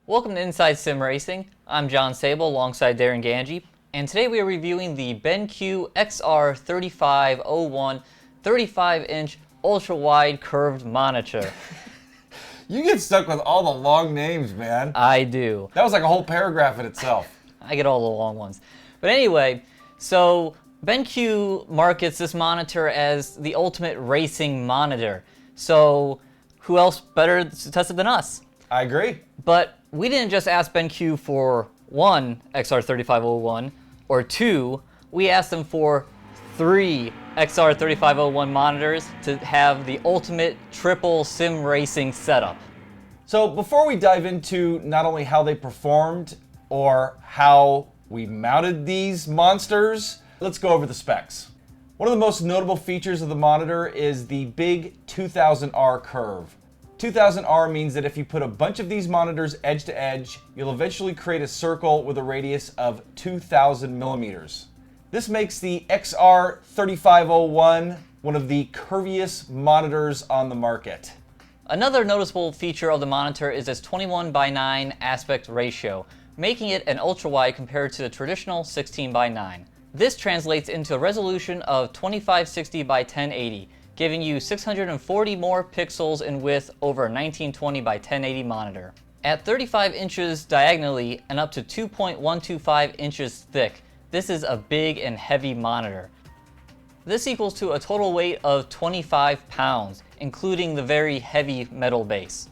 Welcome to Inside Sim Racing. I'm John Sable alongside Darren Ganji, and today we are reviewing the BenQ XR3501 35-inch ultra-wide curved monitor. You get stuck with all the long names, man. I do. That was like a whole paragraph in itself. I get all the long ones. But anyway, so BenQ markets this monitor as the ultimate racing monitor. So who else better to test it than us? I agree. But we didn't just ask BenQ for one XR3501 or two. We asked them for three XR3501 monitors to have the ultimate triple sim racing setup. So before we dive into not only how they performed or how we mounted these monsters, let's go over the specs. One of the most notable features of the monitor is the big 2000R curve. 2000R means that if you put a bunch of these monitors edge to edge, you'll eventually create a circle with a radius of 2000 millimeters. This makes the XR3501 one of the curviest monitors on the market. Another noticeable feature of the monitor is its 21:9 aspect ratio, making it an ultra-wide compared to the traditional 16:9. This translates into a resolution of 2560 by 1080, giving you 640 more pixels in width over a 1920 by 1080 monitor. At 35 inches diagonally and up to 2.125 inches thick, this is a big and heavy monitor. This equals to a total weight of 25 pounds, including the very heavy metal base.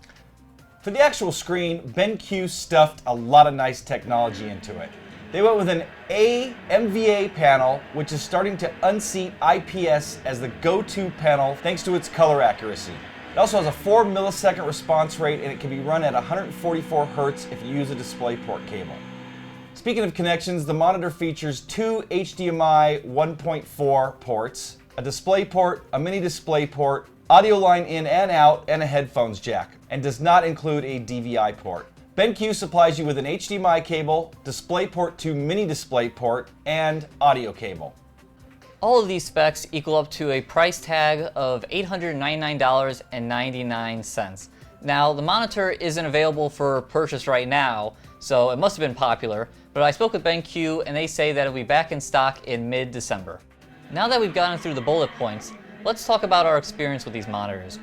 For the actual screen, BenQ stuffed a lot of nice technology into it. They went with an AMVA panel, which is starting to unseat IPS as the go-to panel thanks to its color accuracy. It also has a 4 millisecond response rate, and it can be run at 144 Hz if you use a DisplayPort cable. Speaking of connections, the monitor features two HDMI 1.4 ports, a DisplayPort, a mini DisplayPort, audio line in and out, and a headphones jack, and does not include a DVI port. BenQ supplies you with an HDMI cable, DisplayPort to mini DisplayPort, and audio cable. All of these specs equal up to a price tag of $899.99. Now, the monitor isn't available for purchase right now, so it must have been popular, but I spoke with BenQ and they say that it'll be back in stock in mid-December. Now that we've gotten through the bullet points, let's talk about our experience with these monitors.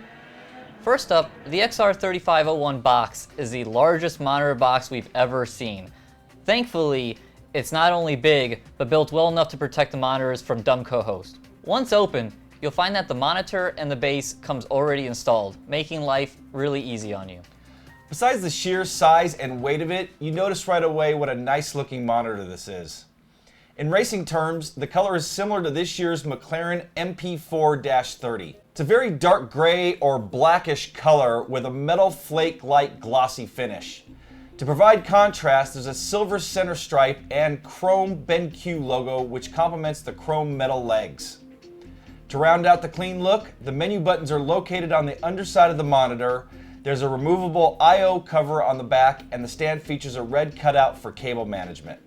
First up, the XR3501 box is the largest monitor box we've ever seen. Thankfully, it's not only big, but built well enough to protect the monitors from dumb co-host. Once open, you'll find that the monitor and the base comes already installed, making life really easy on you. Besides the sheer size and weight of it, you notice right away what a nice looking monitor this is. In racing terms, the color is similar to this year's McLaren MP4-30. It's a very dark gray or blackish color with a metal flake-like glossy finish. To provide contrast, there's a silver center stripe and chrome BenQ logo which complements the chrome metal legs. To round out the clean look, the menu buttons are located on the underside of the monitor. There's a removable I/O cover on the back, and the stand features a red cutout for cable management.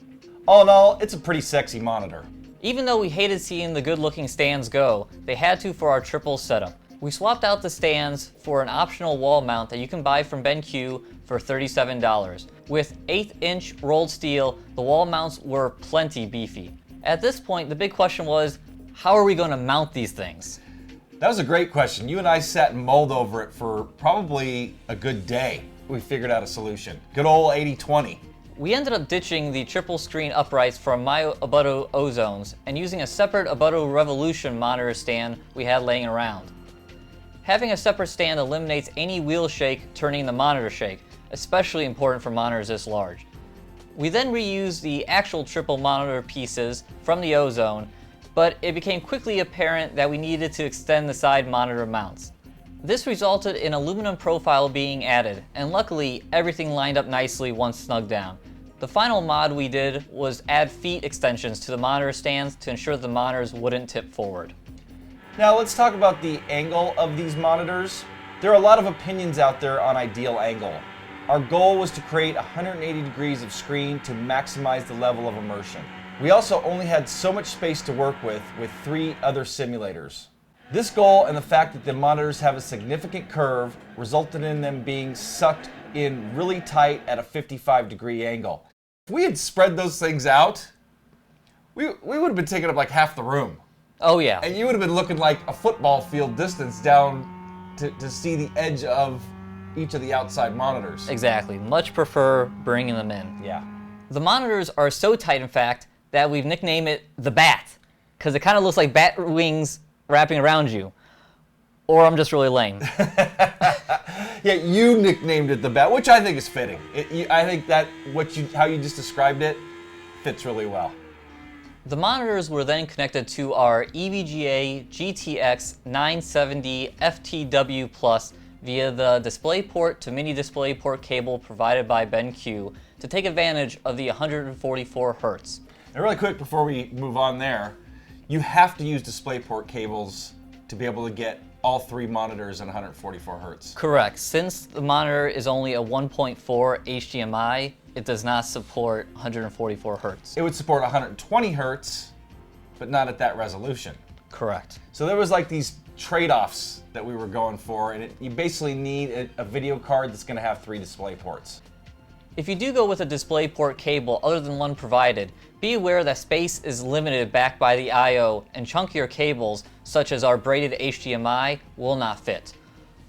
All in all, it's a pretty sexy monitor. Even though we hated seeing the good-looking stands go, they had to for our triple setup. We swapped out the stands for an optional wall mount that you can buy from BenQ for $37. With 1/8-inch rolled steel, the wall mounts were plenty beefy. At this point, the big question was, how are we going to mount these things? That was a great question. You and I sat and mulled over it for probably a good day. We figured out a solution. Good old 80-20. We ended up ditching the triple screen uprights from my Abuto Ozones and using a separate Abuto Revolution monitor stand we had laying around. Having a separate stand eliminates any wheel shake turning the monitor shake, especially important for monitors this large. We then reused the actual triple monitor pieces from the Ozone, but it became quickly apparent that we needed to extend the side monitor mounts. This resulted in aluminum profile being added, and luckily everything lined up nicely once snug down. The final mod we did was add feet extensions to the monitor stands to ensure the monitors wouldn't tip forward. Now let's talk about the angle of these monitors. There are a lot of opinions out there on ideal angle. Our goal was to create 180 degrees of screen to maximize the level of immersion. We also only had so much space to work with 3 other simulators. This goal and the fact that the monitors have a significant curve resulted in them being sucked in really tight at a 55-degree angle. If we had spread those things out, we would have been taking up like half the room. Oh yeah. And you would have been looking like a football field distance down to see the edge of each of the outside monitors. Exactly. Much prefer bringing them in. Yeah. The monitors are so tight, in fact, that we've nicknamed it the Bat, because it kind of looks like bat wings wrapping around you. Or I'm just really lame. Yeah, you nicknamed it the Bat, which I think is fitting. I think that how you just described it fits really well. The monitors were then connected to our EVGA GTX 970 FTW Plus via the DisplayPort to mini DisplayPort cable provided by BenQ to take advantage of the 144 Hz. And really quick before we move on there, you have to use DisplayPort cables to be able to get all three monitors at 144 Hz. Correct. Since the monitor is only a 1.4 HDMI, it does not support 144 Hz. It would support 120 Hz, but not at that resolution. Correct. So there was like these trade-offs that we were going for, and you basically need a video card that's going to have 3 display ports. If you do go with a DisplayPort cable other than one provided, be aware that space is limited back by the I/O, and chunkier cables, such as our braided HDMI, will not fit.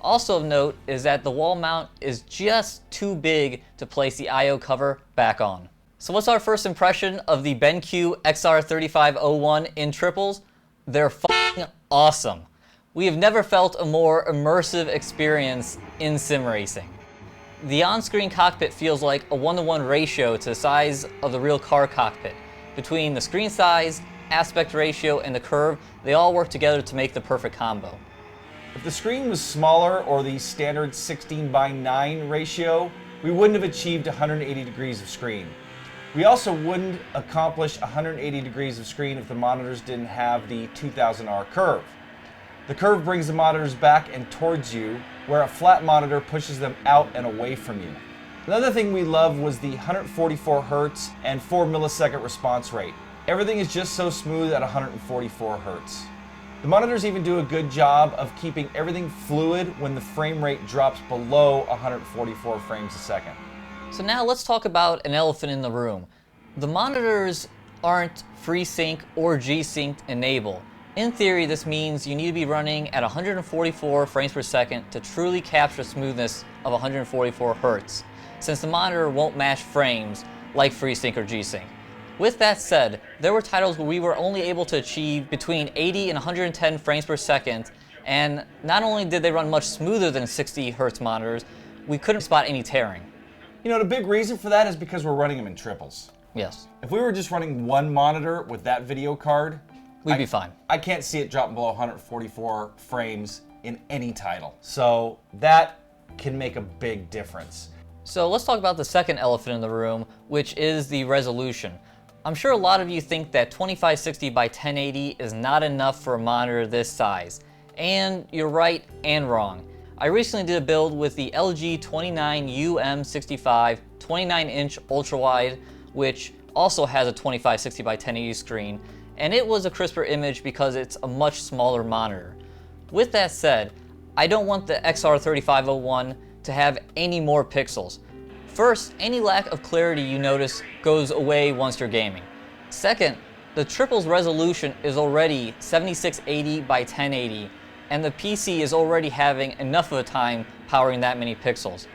Also of note is that the wall mount is just too big to place the I/O cover back on. So what's our first impression of the BenQ XR3501 in triples? They're f***ing awesome. We have never felt a more immersive experience in sim racing. The on-screen cockpit feels like a 1-to-1 ratio to the size of the real car cockpit. Between the screen size, aspect ratio, and the curve, they all work together to make the perfect combo. If the screen was smaller or the standard 16:9 ratio, we wouldn't have achieved 180 degrees of screen. We also wouldn't accomplish 180 degrees of screen if the monitors didn't have the 2000R curve. The curve brings the monitors back and towards you, where a flat monitor pushes them out and away from you. Another thing we love was the 144 Hz and 4 millisecond response rate. Everything is just so smooth at 144 Hz. The monitors even do a good job of keeping everything fluid when the frame rate drops below 144 frames a second. So now let's talk about an elephant in the room. The monitors aren't FreeSync or G-Sync enabled. In theory, this means you need to be running at 144 frames per second to truly capture smoothness of 144 Hz, since the monitor won't match frames like FreeSync or G-Sync. With that said, there were titles where we were only able to achieve between 80 and 110 frames per second, and not only did they run much smoother than 60 Hz monitors, we couldn't spot any tearing. You know, the big reason for that is because we're running them in triples. Yes. If we were just running one monitor with that video card, We'd be fine. I can't see it dropping below 144 frames in any title. So that can make a big difference. So let's talk about the second elephant in the room, which is the resolution. I'm sure a lot of you think that 2560 by 1080 is not enough for a monitor this size. And you're right and wrong. I recently did a build with the LG 29UM65 29-inch ultrawide, which also has a 2560 by 1080 screen, and it was a crisper image because it's a much smaller monitor. With that said, I don't want the XR3501 to have any more pixels. First, any lack of clarity you notice goes away once you're gaming. Second, the triple's resolution is already 7680 by 1080, and the PC is already having enough of a time powering that many pixels.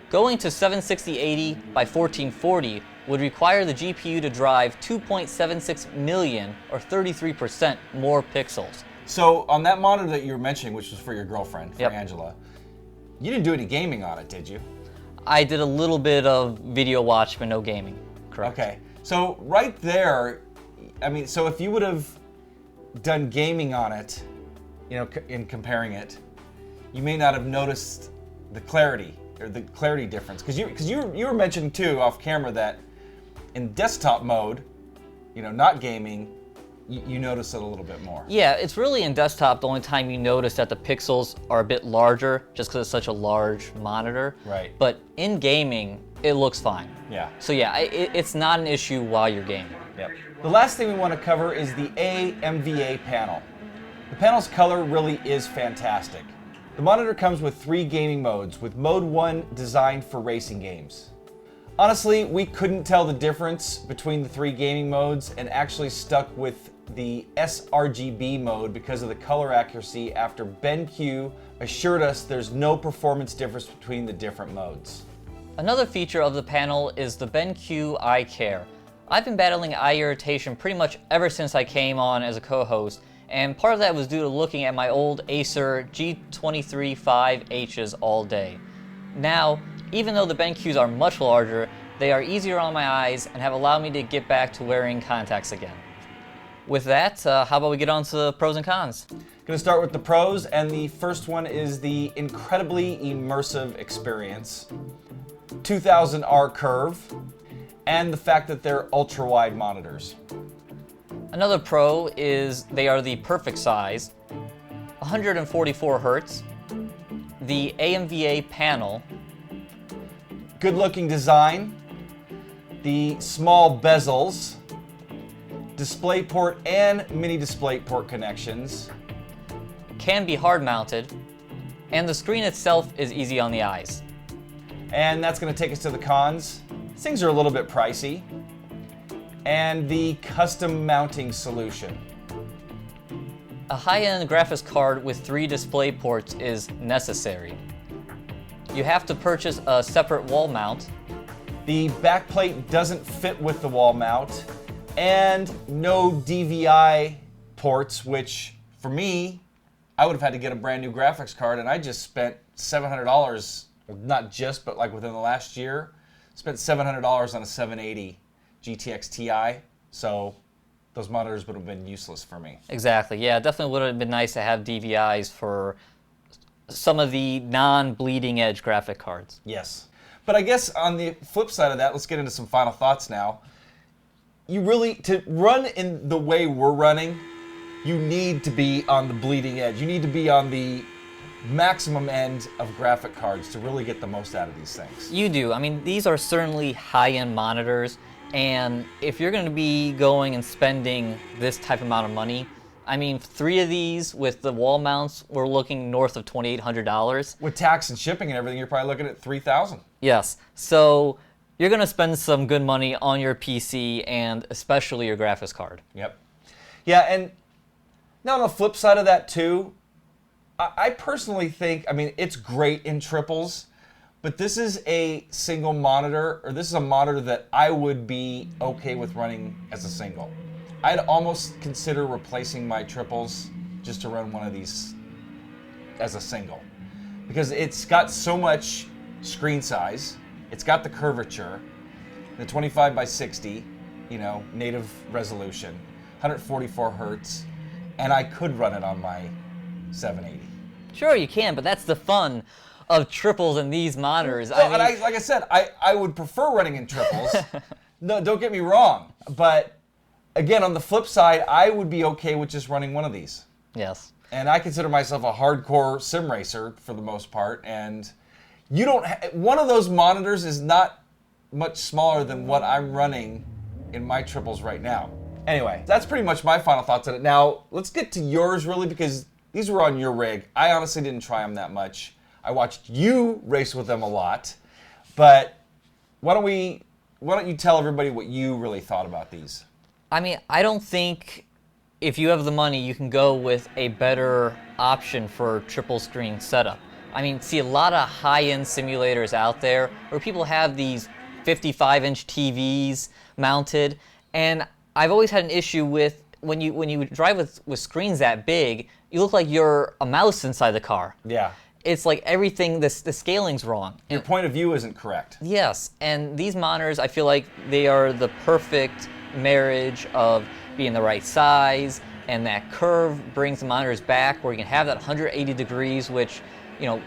Going to 76080 by 1440 would require the GPU to drive 2.76 million, or 33% more pixels. So on that monitor that you were mentioning, which was for your girlfriend, for Yep. Angela, you didn't do any gaming on it, did you? I did a little bit of video watch, but no gaming. Correct. Okay, so right there, I mean, so if you would have done gaming on it, you know, in comparing it, you may not have noticed the clarity or the clarity difference, because you were mentioning too off camera that in desktop mode, you know, not gaming, you notice it a little bit more. Yeah, it's really in desktop the only time you notice that the pixels are a bit larger just because it's such a large monitor. Right. But in gaming, it looks fine. Yeah. So yeah, it's not an issue while you're gaming. Yep. The last thing we want to cover is the AMVA panel. The panel's color really is fantastic. The monitor comes with 3 gaming modes, with Mode 1 designed for racing games. Honestly, we couldn't tell the difference between the 3 gaming modes and actually stuck with the sRGB mode because of the color accuracy after BenQ assured us there's no performance difference between the different modes. Another feature of the panel is the BenQ Eye Care. I've been battling eye irritation pretty much ever since I came on as a co-host, and part of that was due to looking at my old Acer G23 5Hs all day. Now, even though the BenQs are much larger, they are easier on my eyes and have allowed me to get back to wearing contacts again. With that, how about we get on to the pros and cons? Going to start with the pros, and the first one is the incredibly immersive experience, 2000R curve, and the fact that they're ultra-wide monitors. Another pro is they are the perfect size, 144 Hz, the AMVA panel, good-looking design, the small bezels, DisplayPort and mini DisplayPort connections, can be hard mounted, and the screen itself is easy on the eyes. And that's going to take us to the cons. Things are a little bit pricey. And the custom mounting solution. A high-end graphics card with 3 display ports is necessary. You have to purchase a separate wall mount. The backplate doesn't fit with the wall mount, and no DVI ports, which for me, I would have had to get a brand new graphics card, and I just spent $700, not just, but like within the last year, spent $700 on a 780 GTX Ti, so those monitors would have been useless for me. Exactly, yeah, it definitely would have been nice to have DVIs for some of the non-bleeding edge graphic cards. Yes. But I guess on the flip side of that, let's get into some final thoughts now. You really, to run in the way we're running, you need to be on the bleeding edge. You need to be on the maximum end of graphic cards to really get the most out of these things. You do. I mean, these are certainly high-end monitors, and if you're going to be going and spending this type of amount of money, I mean, 3 of these with the wall mounts, we're looking north of $2,800. With tax and shipping and everything, you're probably looking at $3,000. Yes. So you're going to spend some good money on your PC and especially your graphics card. Yep. Yeah, and now on the flip side of that too, I personally think, I mean, it's great in triples, but this is a single monitor, or this is a monitor that I would be okay with running as a single. I'd almost consider replacing my triples just to run one of these as a single, because it's got so much screen size, it's got the curvature, the 25 by 60, you know, native resolution, 144 Hertz, and I could run it on my 780. Sure, you can, but that's the fun of triples and these monitors. No, and like I said, I would prefer running in triples. No, don't get me wrong. But again, on the flip side, I would be okay with just running one of these. Yes. And I consider myself a hardcore sim racer for the most part. And you don't. One of those monitors is not much smaller than what I'm running in my triples right now. Anyway, that's pretty much my final thoughts on it. Now, let's get to yours, really, because these were on your rig. I honestly didn't try them that much. I watched you race with them a lot. But why don't you tell everybody what you really thought about these? I mean, I don't think if you have the money, you can go with a better option for triple screen setup. I mean, see a lot of high-end simulators out there where people have these 55-inch TVs mounted, and I've always had an issue with when you drive with screens that big, you look like you're a mouse inside the car. Yeah. It's like everything, the scaling's wrong. Your point of view isn't correct. Yes, and these monitors, I feel like they are the perfect marriage of being the right size, and that curve brings the monitors back where you can have that 180 degrees, which, you know,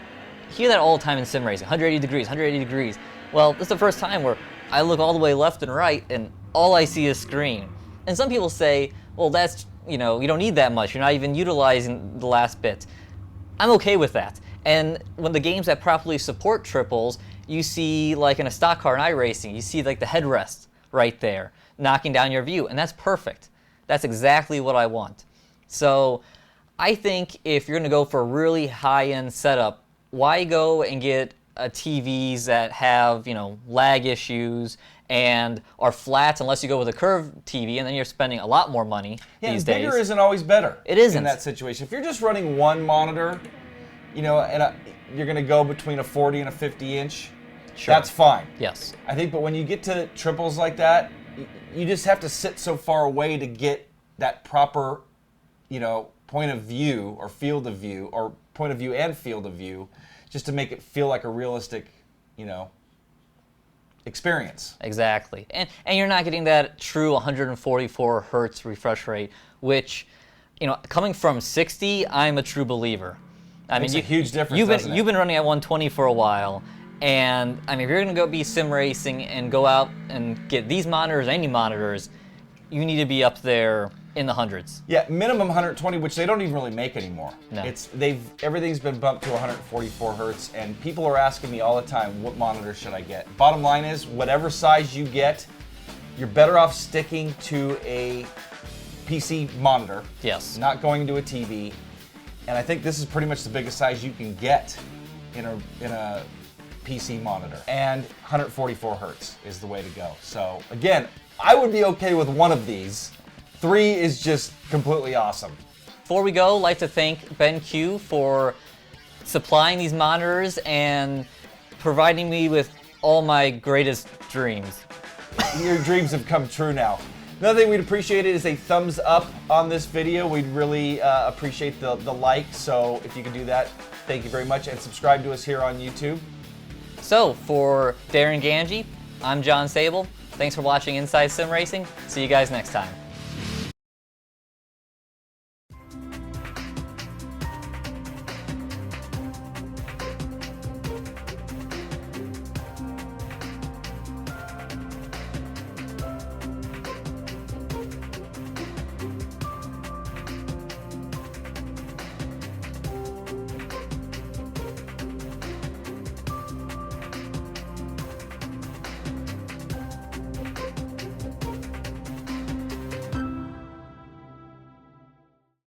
hear that all the time in sim racing, 180 degrees, 180 degrees. Well, this is the first time where I look all the way left and right, and all I see is screen. And some people say, well, that's, you know, you don't need that much. You're not even utilizing the last bit. I'm okay with that. And when the games that properly support triples, you see, like in a stock car in iRacing, you see like the headrest right there, knocking down your view, and that's perfect. That's exactly what I want. So I think if you're going to go for a really high-end setup, why go and get TVs that have, lag issues and are flat unless you go with a curved TV, and then you're spending a lot more money these days. Bigger isn't always better. It isn't. In that situation. If you're just running one monitor, and you're going to go between a 40 and a 50 inch, sure, that's fine. Yes. I think, but when you get to triples like that, you just have to sit so far away to get that proper, point of view or field of view, or point of view and field of view, just to make it feel like a realistic, experience. Exactly. And you're not getting that true 144 hertz refresh rate, which, coming from 60, I'm a true believer. Makes a huge difference. You've been running at 120 for a while, and if you're going to go be sim racing and go out and get these monitors, any monitors, you need to be up there in the hundreds. Yeah, minimum 120, which they don't even really make anymore. No. Everything's been bumped to 144 hertz, and people are asking me all the time, what monitor should I get? Bottom line is, whatever size you get, you're better off sticking to a PC monitor. Yes. Not going to a TV. And I think this is pretty much the biggest size you can get in a PC monitor. And 144 hertz is the way to go. So again, I would be okay with one of these. 3 is just completely awesome. Before we go, I'd like to thank BenQ for supplying these monitors and providing me with all my greatest dreams. Your dreams have come true now. Another thing we'd appreciate is a thumbs up on this video. We'd really appreciate the like, so if you could do that, thank you very much, and subscribe to us here on YouTube. So, for Darren Ganji, I'm John Sable. Thanks for watching Inside Sim Racing. See you guys next time.